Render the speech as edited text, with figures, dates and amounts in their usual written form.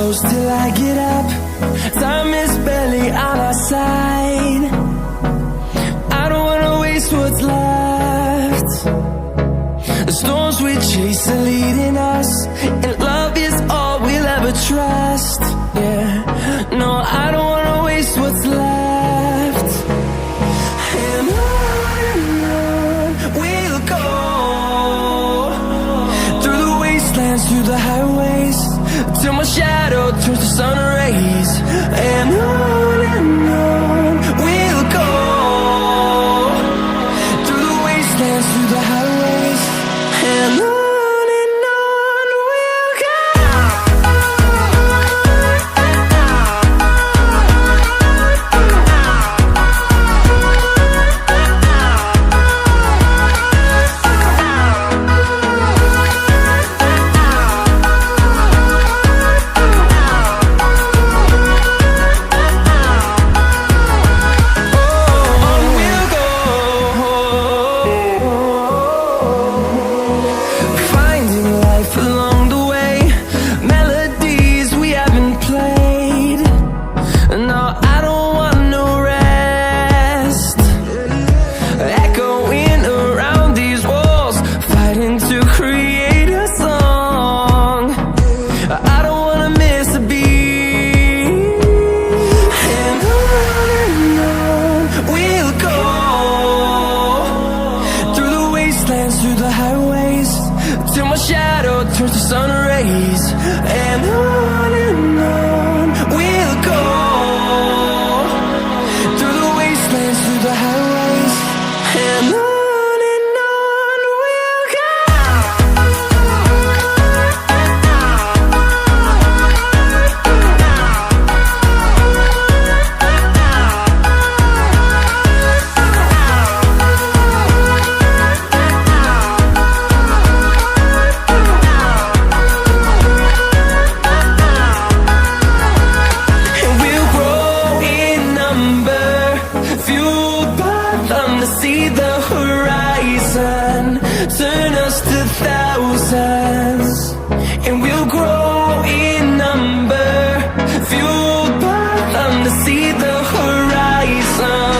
close till I get up. Time is barely on our side. I don't wanna waste what's left. The storms we chase are leading us, and love is all we'll ever trust. Yeah, no, I don't wanna waste what's left. And on we'll go, through the wastelands, through the highways, till my shadow turns to sun rays. And on we'll go, through the wastelands, through the highways, and on we'll go. Through the highways, till my shadow turns to sun rays. And on we'll go, through the wastelands, through the highways, and on we'll go. See the horizon, turn us to thousands, and we'll grow in number, fueled by them to see the horizon.